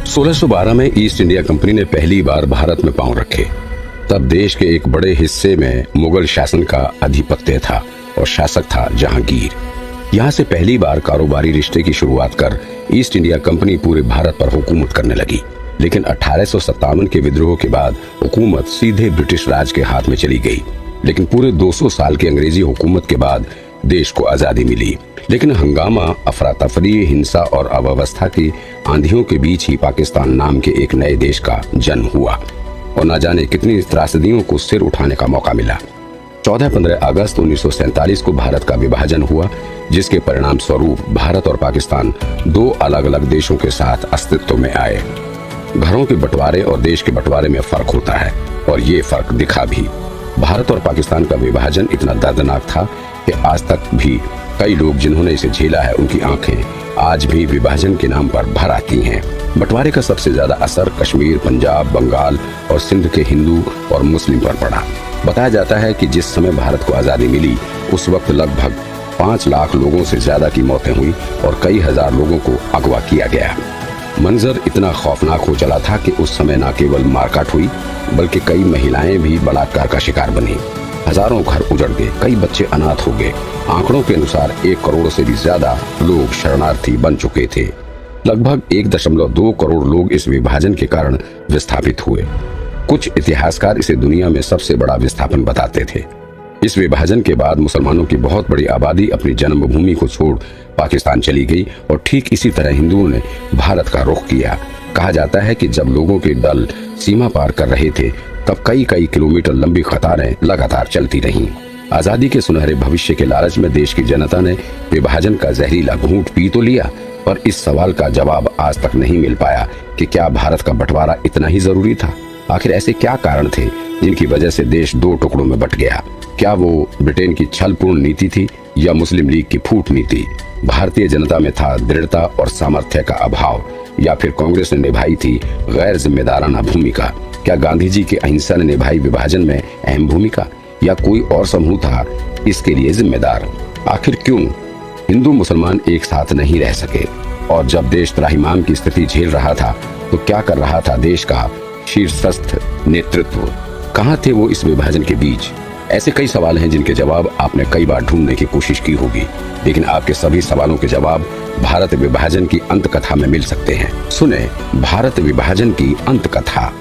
1612 में east India company ने पहली बार भारत में पांव रखे। तब देश के एक बड़े हिस्से में मुगल शासन का आधिपत्य था और शासक था जहांगीर। यहाँ से पहली बार कारोबारी रिश्ते की शुरुआत कर ईस्ट इंडिया कंपनी पूरे भारत पर हुकूमत करने लगी। लेकिन 1857 के विद्रोह के बाद हुकूमत सीधे ब्रिटिश राज के हाथ में चली गई। लेकिन पूरे 200 साल की अंग्रेजी हुकूमत के बाद देश को आजादी मिली। लेकिन हंगामा, अफरा तफरी, हिंसा और अव्यवस्था की आंधियों के बीच ही पाकिस्तान नाम के एक नए देश का जन्म हुआ और न जाने कितनी त्रासदियों को सिर उठाने का मौका मिला। 14-15 अगस्त 1947 को भारत का विभाजन हुआ, जिसके परिणाम स्वरूप भारत और पाकिस्तान दो अलग अलग देशों के साथ अस्तित्व में आए। घरों के बंटवारे और देश के बंटवारे में फर्क होता है और ये फर्क दिखा भी। भारत और पाकिस्तान का विभाजन इतना दर्दनाक था कि आज तक भी कई लोग जिन्होंने इसे झेला है, उनकी आंखें आज भी विभाजन के नाम पर भर आती हैं। बंटवारे का सबसे ज्यादा असर कश्मीर, पंजाब, बंगाल और सिंध के हिंदू और मुस्लिम पर पड़ा। बताया जाता है कि जिस समय भारत को आजादी मिली उस वक्त लगभग 5 लाख लोगों से ज्यादा की मौतें हुई और कई हजार लोगों को अगवा किया गया। मंजर इतना खौफनाक हो चला था कि उस समय न केवल मारकाट हुई बल्कि कई महिलाएं भी बलात्कार का शिकार बनी। हजारों घर उजड़ गए, कई बच्चे अनाथ हो गए। आंकड़ों के अनुसार 1 करोड़ से भी ज्यादा लोग शरणार्थी बन चुके थे। लगभग 1.2 करोड़ लोग इस विभाजन के कारण विस्थापित हुए। कुछ इतिहासकार इसे दुनिया में सबसे बड़ा विस्थापन बताते थे। इस विभाजन के बाद मुसलमानों की बहुत बड़ी आबादी अपनी जन्मभूमि को छोड़ पाकिस्तान चली गई और ठीक इसी तरह हिंदुओं ने भारत का रुख किया। कहा जाता है कि जब लोगों के दल सीमा पार कर रहे थे तब कई किलोमीटर लंबी कतारें लगातार चलती रहीं। आजादी के सुनहरे भविष्य के लालच में देश की जनता ने विभाजन का जहरीला घूंट पी तो लिया, पर इस सवाल का जवाब आज तक नहीं मिल पाया कि क्या भारत का बंटवारा इतना ही जरूरी था। आखिर ऐसे क्या कारण थे जिनकी वजह से देश 2 टुकड़ों में बंट गया। क्या वो ब्रिटेन की छलपूर्ण नीति थी या मुस्लिम लीग की फूट नीति? भारतीय जनता में था दृढ़ता और सामर्थ्य का अभाव, या फिर कांग्रेस ने निभाई थी गैर जिम्मेदाराना भूमिका? क्या गांधी जी की अहिंसा ने निभाई विभाजन में अहम भूमिका, या कोई और समूह था इसके लिए जिम्मेदार? आखिर क्यों हिंदू मुसलमान एक साथ नहीं रह सके? और जब देश त्राहिमाम की स्थिति झेल रहा था तो क्या कर रहा था देश का शीर्षस्थ नेतृत्व? कहाँ थे वो इस विभाजन के बीच? ऐसे कई सवाल हैं जिनके जवाब आपने कई बार ढूंढने की कोशिश की होगी, लेकिन आपके सभी सवालों के जवाब भारत विभाजन की अंत कथा में मिल सकते हैं। सुने भारत विभाजन की अंत कथा।